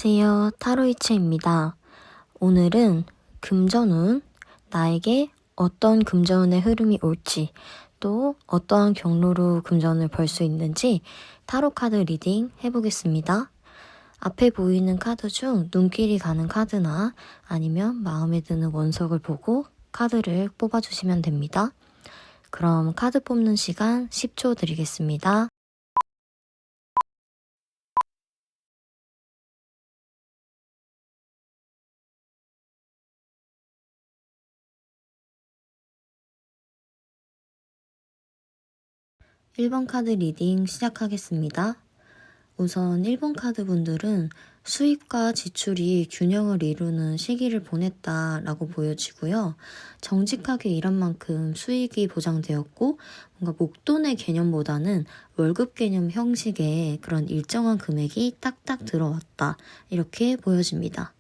안녕하세요. 타로이츠입니다. 오늘은 금전운, 나에게 어떤 금전운의 흐름이 올지, 또 어떠한 경로로 금전을 벌 수 있는지 타로 카드 리딩 해보겠습니다. 앞에 보이는 카드 중 눈길이 가는 카드나 아니면 마음에 드는 원석을 보고 카드를 뽑아주시면 됩니다. 그럼 카드 뽑는 시간 10초 드리겠습니다. 1번 카드 리딩 시작하겠습니다. 우선 1번 카드 분들은 수입과 지출이 균형을 이루는 시기를 보냈다라고 보여지고요. 정직하게 일한 만큼 수익이 보장되었고 뭔가 목돈의 개념보다는 월급 개념 형식의 그런 일정한 금액이 딱딱 들어왔다. 이렇게 보여집니다.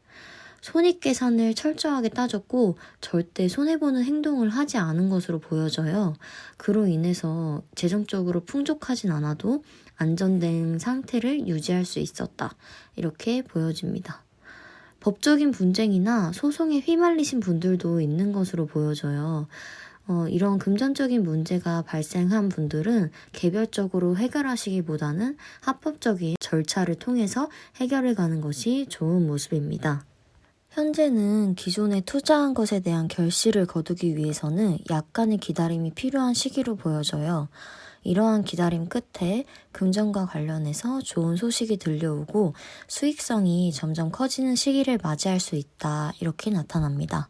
손익계산을 철저하게 따졌고 절대 손해보는 행동을 하지 않은 것으로 보여져요. 그로 인해서 재정적으로 풍족하진 않아도 안전된 상태를 유지할 수 있었다. 이렇게 보여집니다. 법적인 분쟁이나 소송에 휘말리신 분들도 있는 것으로 보여져요. 이런 금전적인 문제가 발생한 분들은 개별적으로 해결하시기보다는 합법적인 절차를 통해서 해결해 가는 것이 좋은 모습입니다. 현재는 기존에 투자한 것에 대한 결실을 거두기 위해서는 약간의 기다림이 필요한 시기로 보여져요. 이러한 기다림 끝에 금전과 관련해서 좋은 소식이 들려오고 수익성이 점점 커지는 시기를 맞이할 수 있다. 이렇게 나타납니다.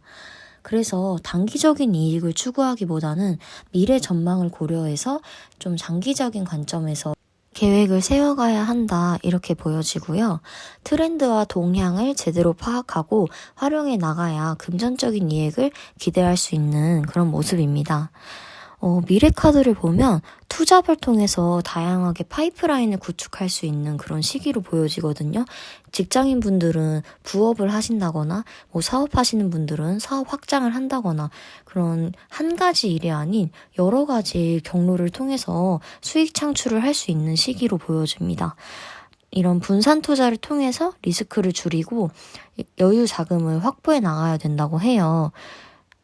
그래서 단기적인 이익을 추구하기보다는 미래 전망을 고려해서 좀 장기적인 관점에서 계획을 세워가야 한다 이렇게 보여지고요. 트렌드와 동향을 제대로 파악하고 활용해 나가야 금전적인 이익을 기대할 수 있는 그런 모습입니다. 미래 카드를 보면 투잡을 통해서 다양하게 파이프라인을 구축할 수 있는 그런 시기로 보여지거든요. 직장인 분들은 부업을 하신다거나 사업하시는 분들은 사업 확장을 한다거나 그런 한 가지 일이 아닌 여러 가지 경로를 통해서 수익 창출을 할 수 있는 시기로 보여집니다. 이런 분산 투자를 통해서 리스크를 줄이고 여유 자금을 확보해 나가야 된다고 해요.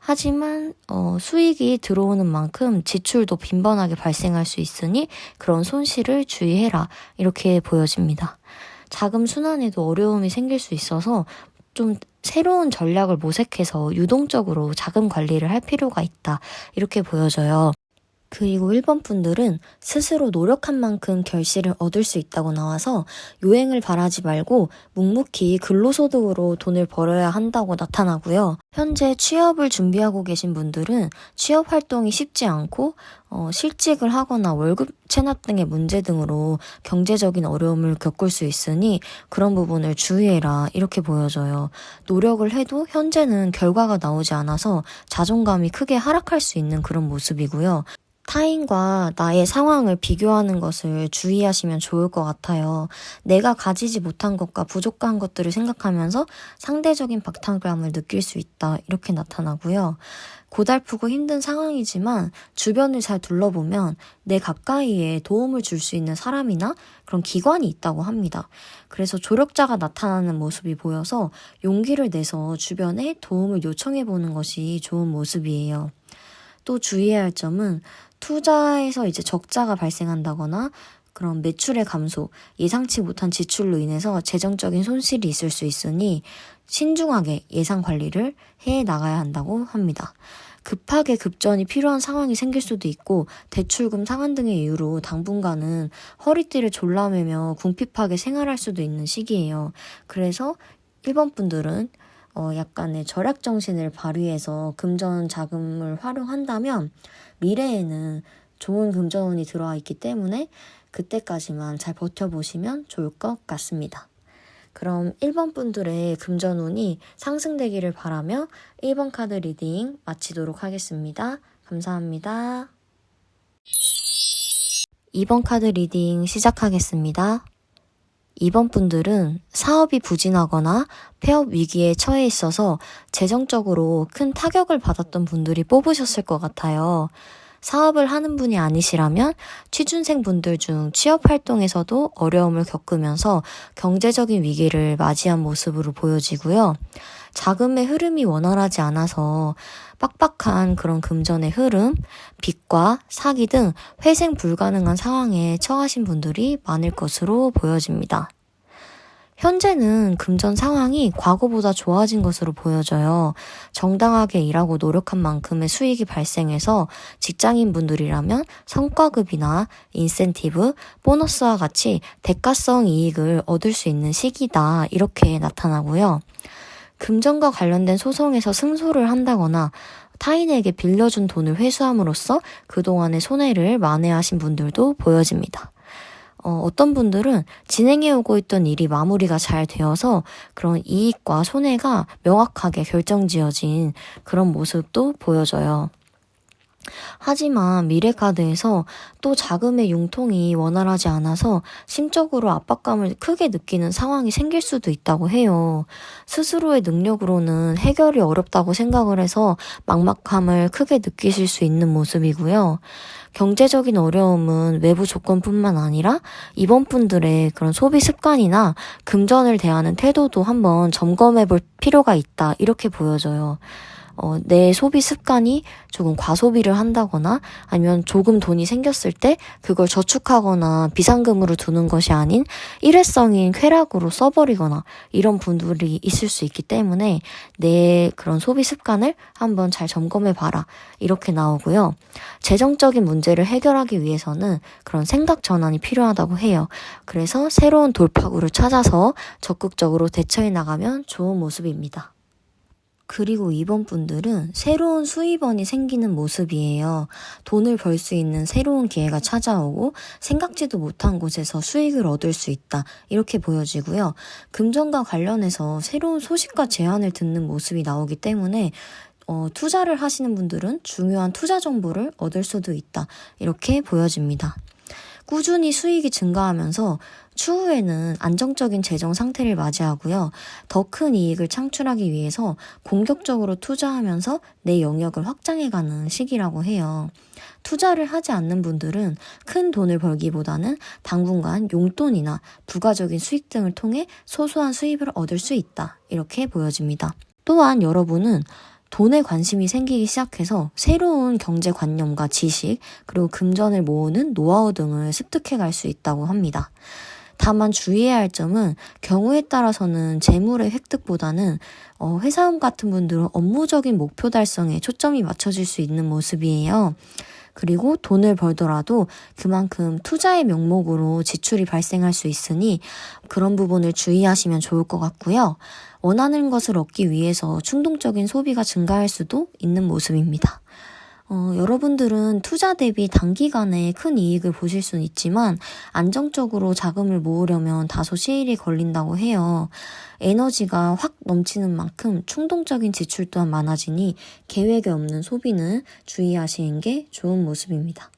하지만 수익이 들어오는 만큼 지출도 빈번하게 발생할 수 있으니 그런 손실을 주의해라 이렇게 보여집니다. 자금 순환에도 어려움이 생길 수 있어서 좀 새로운 전략을 모색해서 유동적으로 자금 관리를 할 필요가 있다 이렇게 보여져요. 그리고 1번 분들은 스스로 노력한 만큼 결실을 얻을 수 있다고 나와서 요행을 바라지 말고 묵묵히 근로소득으로 돈을 벌어야 한다고 나타나고요. 현재 취업을 준비하고 계신 분들은 취업 활동이 쉽지 않고 실직을 하거나 월급 체납 등의 문제 등으로 경제적인 어려움을 겪을 수 있으니 그런 부분을 주의해라 이렇게 보여져요. 노력을 해도 현재는 결과가 나오지 않아서 자존감이 크게 하락할 수 있는 그런 모습이고요. 타인과 나의 상황을 비교하는 것을 주의하시면 좋을 것 같아요. 내가 가지지 못한 것과 부족한 것들을 생각하면서 상대적인 박탈감을 느낄 수 있다. 이렇게 나타나고요. 고달프고 힘든 상황이지만 주변을 잘 둘러보면 내 가까이에 도움을 줄 수 있는 사람이나 그런 기관이 있다고 합니다. 그래서 조력자가 나타나는 모습이 보여서 용기를 내서 주변에 도움을 요청해보는 것이 좋은 모습이에요. 또 주의해야 할 점은 투자에서 이제 적자가 발생한다거나 그런 매출의 감소, 예상치 못한 지출로 인해서 재정적인 손실이 있을 수 있으니 신중하게 예산 관리를 해 나가야 한다고 합니다. 급하게 급전이 필요한 상황이 생길 수도 있고 대출금 상환 등의 이유로 당분간은 허리띠를 졸라매며 궁핍하게 생활할 수도 있는 시기예요. 그래서 1번 분들은 약간의 절약 정신을 발휘해서 금전 자금을 활용한다면 미래에는 좋은 금전운이 들어와 있기 때문에 그때까지만 잘 버텨보시면 좋을 것 같습니다. 그럼 1번 분들의 금전운이 상승되기를 바라며 1번 카드 리딩 마치도록 하겠습니다. 감사합니다. 2번 카드 리딩 시작하겠습니다. 2번 분들은 사업이 부진하거나 폐업 위기에 처해 있어서 재정적으로 큰 타격을 받았던 분들이 뽑으셨을 것 같아요. 사업을 하는 분이 아니시라면 취준생 분들 중 취업 활동에서도 어려움을 겪으면서 경제적인 위기를 맞이한 모습으로 보여지고요. 자금의 흐름이 원활하지 않아서 빡빡한 그런 금전의 흐름, 빚과 사기 등 회생 불가능한 상황에 처하신 분들이 많을 것으로 보여집니다. 현재는 금전 상황이 과거보다 좋아진 것으로 보여져요. 정당하게 일하고 노력한 만큼의 수익이 발생해서 직장인 분들이라면 성과급이나 인센티브, 보너스와 같이 대가성 이익을 얻을 수 있는 시기다. 이렇게 나타나고요. 금전과 관련된 소송에서 승소를 한다거나 타인에게 빌려준 돈을 회수함으로써 그동안의 손해를 만회하신 분들도 보여집니다. 어떤 분들은 진행해오고 있던 일이 마무리가 잘 되어서 그런 이익과 손해가 명확하게 결정지어진 그런 모습도 보여져요. 하지만 미래카드에서 또 자금의 융통이 원활하지 않아서 심적으로 압박감을 크게 느끼는 상황이 생길 수도 있다고 해요. 스스로의 능력으로는 해결이 어렵다고 생각을 해서 막막함을 크게 느끼실 수 있는 모습이고요. 경제적인 어려움은 외부 조건뿐만 아니라 이번 분들의 그런 소비 습관이나 금전을 대하는 태도도 한번 점검해 볼 필요가 있다. 이렇게 보여져요. 내 소비 습관이 조금 과소비를 한다거나 아니면 조금 돈이 생겼을 때 그걸 저축하거나 비상금으로 두는 것이 아닌 일회성인 쾌락으로 써버리거나 이런 분들이 있을 수 있기 때문에 내 그런 소비 습관을 한번 잘 점검해 봐라. 이렇게 나오고요. 재정적인 문제를 해결하기 위해서는 그런 생각 전환이 필요하다고 해요. 그래서 새로운 돌파구를 찾아서 적극적으로 대처해 나가면 좋은 모습입니다. 그리고 이번 분들은 새로운 수입원이 생기는 모습이에요. 돈을 벌 수 있는 새로운 기회가 찾아오고 생각지도 못한 곳에서 수익을 얻을 수 있다. 이렇게 보여지고요. 금전과 관련해서 새로운 소식과 제안을 듣는 모습이 나오기 때문에 투자를 하시는 분들은 중요한 투자 정보를 얻을 수도 있다. 이렇게 보여집니다. 꾸준히 수익이 증가하면서 추후에는 안정적인 재정 상태를 맞이하고요. 더 큰 이익을 창출하기 위해서 공격적으로 투자하면서 내 영역을 확장해가는 시기라고 해요. 투자를 하지 않는 분들은 큰 돈을 벌기보다는 당분간 용돈이나 부가적인 수익 등을 통해 소소한 수입을 얻을 수 있다. 이렇게 보여집니다. 또한 여러분은 돈에 관심이 생기기 시작해서 새로운 경제관념과 지식, 그리고 금전을 모으는 노하우 등을 습득해 갈 수 있다고 합니다. 다만 주의해야 할 점은 경우에 따라서는 재물의 획득보다는 회사원 같은 분들은 업무적인 목표 달성에 초점이 맞춰질 수 있는 모습이에요. 그리고 돈을 벌더라도 그만큼 투자의 명목으로 지출이 발생할 수 있으니 그런 부분을 주의하시면 좋을 것 같고요. 원하는 것을 얻기 위해서 충동적인 소비가 증가할 수도 있는 모습입니다. 여러분들은 투자 대비 단기간에 큰 이익을 보실 수는 있지만 안정적으로 자금을 모으려면 다소 시일이 걸린다고 해요. 에너지가 확 넘치는 만큼 충동적인 지출 또한 많아지니 계획에 없는 소비는 주의하시는 게 좋은 모습입니다.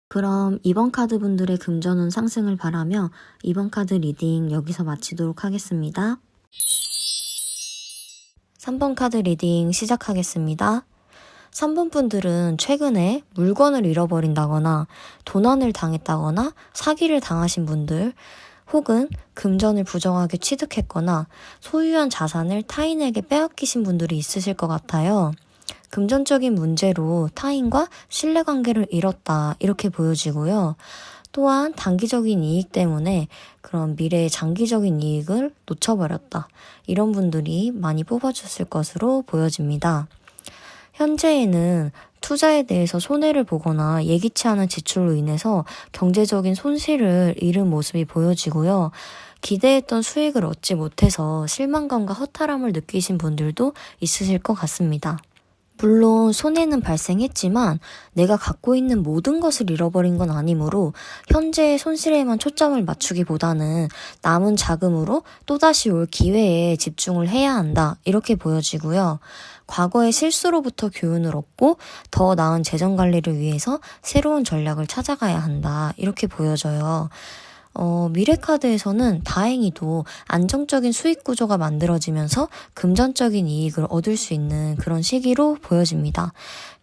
그럼 이번 카드 분들의 금전운 상승을 바라며 이번 카드 리딩 여기서 마치도록 하겠습니다. 3번 카드 리딩 시작하겠습니다. 3번 분들은 최근에 물건을 잃어버린다거나 도난을 당했다거나 사기를 당하신 분들 혹은 금전을 부정하게 취득했거나 소유한 자산을 타인에게 빼앗기신 분들이 있으실 것 같아요. 금전적인 문제로 타인과 신뢰관계를 잃었다 이렇게 보여지고요. 또한 단기적인 이익 때문에 그런 미래의 장기적인 이익을 놓쳐버렸다. 이런 분들이 많이 뽑아줬을 것으로 보여집니다. 현재에는 투자에 대해서 손해를 보거나 예기치 않은 지출로 인해서 경제적인 손실을 입은 모습이 보여지고요. 기대했던 수익을 얻지 못해서 실망감과 허탈함을 느끼신 분들도 있으실 것 같습니다. 물론 손해는 발생했지만 내가 갖고 있는 모든 것을 잃어버린 건 아니므로 현재의 손실에만 초점을 맞추기보다는 남은 자금으로 또다시 올 기회에 집중을 해야 한다. 이렇게 보여지고요. 과거의 실수로부터 교훈을 얻고 더 나은 재정 관리를 위해서 새로운 전략을 찾아가야 한다. 이렇게 보여져요. 미래카드에서는 다행히도 안정적인 수익 구조가 만들어지면서 금전적인 이익을 얻을 수 있는 그런 시기로 보여집니다.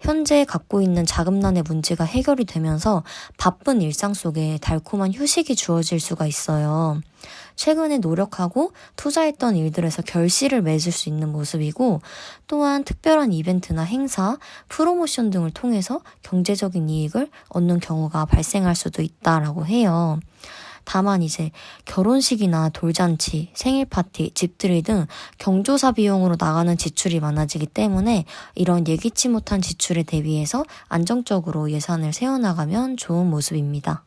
현재 갖고 있는 자금난의 문제가 해결이 되면서 바쁜 일상 속에 달콤한 휴식이 주어질 수가 있어요. 최근에 노력하고 투자했던 일들에서 결실을 맺을 수 있는 모습이고, 또한 특별한 이벤트나 행사, 프로모션 등을 통해서 경제적인 이익을 얻는 경우가 발생할 수도 있다라고 해요. 다만 이제 결혼식이나 돌잔치, 생일 파티, 집들이 등 경조사 비용으로 나가는 지출이 많아지기 때문에 이런 예기치 못한 지출에 대비해서 안정적으로 예산을 세워나가면 좋은 모습입니다.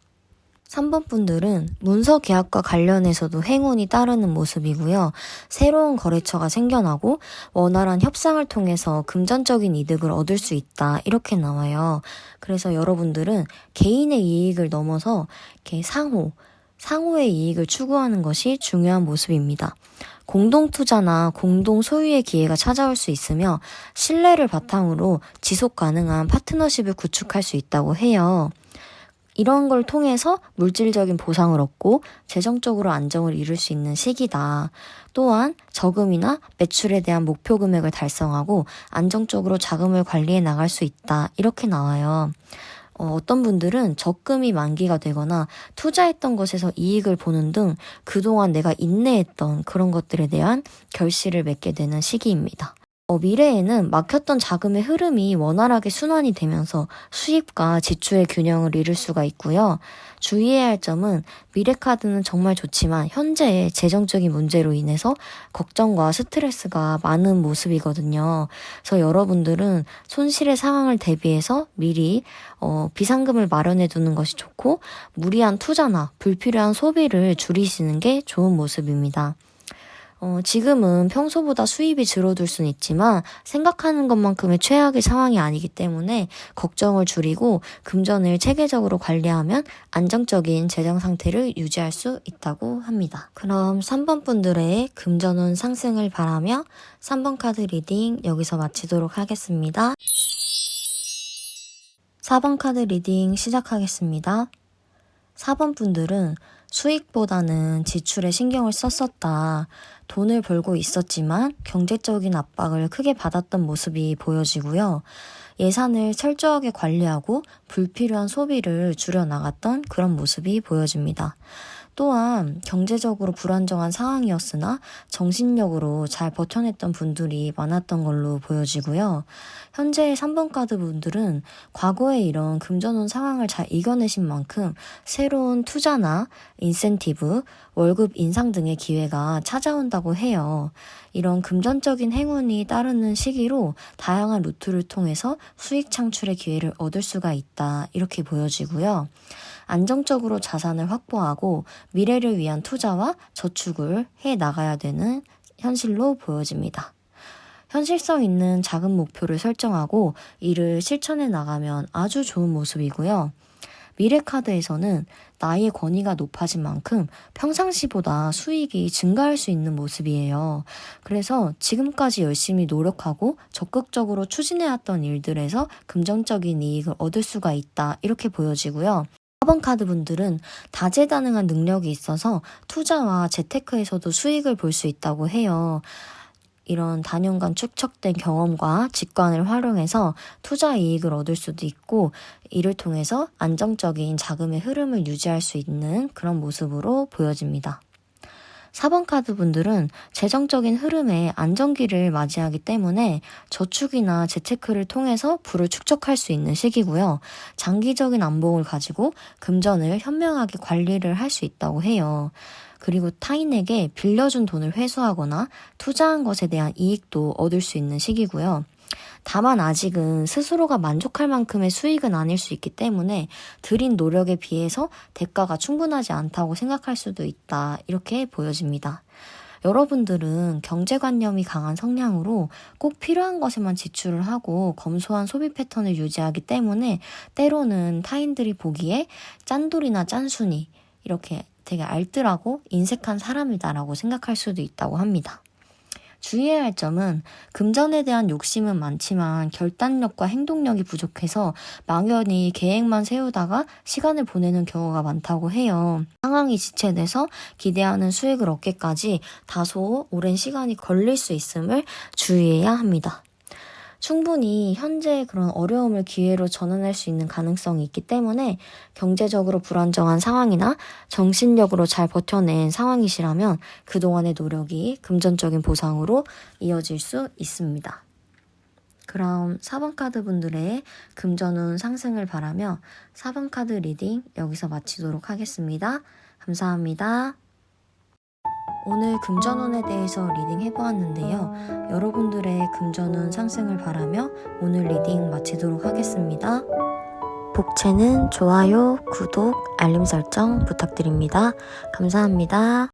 3번 분들은 문서 계약과 관련해서도 행운이 따르는 모습이고요. 새로운 거래처가 생겨나고 원활한 협상을 통해서 금전적인 이득을 얻을 수 있다. 이렇게 나와요. 그래서 여러분들은 개인의 이익을 넘어서 이렇게 상호의 이익을 추구하는 것이 중요한 모습입니다. 공동 투자나 공동 소유의 기회가 찾아올 수 있으며 신뢰를 바탕으로 지속 가능한 파트너십을 구축할 수 있다고 해요. 이런 걸 통해서 물질적인 보상을 얻고 재정적으로 안정을 이룰 수 있는 시기다. 또한 저금이나 매출에 대한 목표 금액을 달성하고 안정적으로 자금을 관리해 나갈 수 있다. 이렇게 나와요. 어떤 분들은 적금이 만기가 되거나 투자했던 것에서 이익을 보는 등 그동안 내가 인내했던 그런 것들에 대한 결실을 맺게 되는 시기입니다. 미래에는 막혔던 자금의 흐름이 원활하게 순환이 되면서 수입과 지출의 균형을 이룰 수가 있고요. 주의해야 할 점은 미래카드는 정말 좋지만 현재의 재정적인 문제로 인해서 걱정과 스트레스가 많은 모습이거든요. 그래서 여러분들은 손실의 상황을 대비해서 미리 비상금을 마련해 두는 것이 좋고 무리한 투자나 불필요한 소비를 줄이시는 게 좋은 모습입니다. 지금은 평소보다 수입이 줄어들 수는 있지만 생각하는 것만큼의 최악의 상황이 아니기 때문에 걱정을 줄이고 금전을 체계적으로 관리하면 안정적인 재정 상태를 유지할 수 있다고 합니다. 그럼 3번 분들의 금전운 상승을 바라며 3번 카드 리딩 여기서 마치도록 하겠습니다. 4번 카드 리딩 시작하겠습니다. 4번 분들은 수익보다는 지출에 신경을 썼었다. 돈을 벌고 있었지만 경제적인 압박을 크게 받았던 모습이 보여지고요. 예산을 철저하게 관리하고 불필요한 소비를 줄여나갔던 그런 모습이 보여집니다. 또한 경제적으로 불안정한 상황이었으나 정신력으로 잘 버텨냈던 분들이 많았던 걸로 보여지고요. 현재의 3번 카드 분들은 과거에 이런 금전운 상황을 잘 이겨내신 만큼 새로운 투자나 인센티브, 월급 인상 등의 기회가 찾아온다고 해요. 이런 금전적인 행운이 따르는 시기로 다양한 루트를 통해서 수익 창출의 기회를 얻을 수가 있다. 이렇게 보여지고요. 안정적으로 자산을 확보하고 미래를 위한 투자와 저축을 해 나가야 되는 현실로 보여집니다. 현실성 있는 작은 목표를 설정하고 이를 실천해 나가면 아주 좋은 모습이고요. 미래카드에서는 나의 권위가 높아진 만큼 평상시보다 수익이 증가할 수 있는 모습이에요. 그래서 지금까지 열심히 노력하고 적극적으로 추진해왔던 일들에서 금전적인 이익을 얻을 수가 있다. 이렇게 보여지고요. 4번 카드 분들은 다재다능한 능력이 있어서 투자와 재테크에서도 수익을 볼 수 있다고 해요. 이런 다년간 축적된 경험과 직관을 활용해서 투자 이익을 얻을 수도 있고 이를 통해서 안정적인 자금의 흐름을 유지할 수 있는 그런 모습으로 보여집니다. 4번 카드 분들은 재정적인 흐름에 안정기를 맞이하기 때문에 저축이나 재테크를 통해서 부를 축적할 수 있는 시기고요. 장기적인 안봉을 가지고 금전을 현명하게 관리를 할 수 있다고 해요. 그리고 타인에게 빌려준 돈을 회수하거나 투자한 것에 대한 이익도 얻을 수 있는 시기고요. 다만 아직은 스스로가 만족할 만큼의 수익은 아닐 수 있기 때문에 들인 노력에 비해서 대가가 충분하지 않다고 생각할 수도 있다. 이렇게 보여집니다. 여러분들은 경제관념이 강한 성향으로 꼭 필요한 것에만 지출을 하고 검소한 소비 패턴을 유지하기 때문에 때로는 타인들이 보기에 짠돌이나 짠순이 이렇게 되게 알뜰하고 인색한 사람이다라고 생각할 수도 있다고 합니다. 주의해야 할 점은 금전에 대한 욕심은 많지만 결단력과 행동력이 부족해서 막연히 계획만 세우다가 시간을 보내는 경우가 많다고 해요. 상황이 지체돼서 기대하는 수익을 얻기까지 다소 오랜 시간이 걸릴 수 있음을 주의해야 합니다. 충분히 현재의 그런 어려움을 기회로 전환할 수 있는 가능성이 있기 때문에 경제적으로 불안정한 상황이나 정신력으로 잘 버텨낸 상황이시라면 그동안의 노력이 금전적인 보상으로 이어질 수 있습니다. 그럼 4번 카드 분들의 금전운 상승을 바라며 4번 카드 리딩 여기서 마치도록 하겠습니다. 감사합니다. 오늘 금전운에 대해서 리딩 해보았는데요. 여러분들의 금전운 상승을 바라며 오늘 리딩 마치도록 하겠습니다. 복채는 좋아요, 구독, 알림 설정 부탁드립니다. 감사합니다.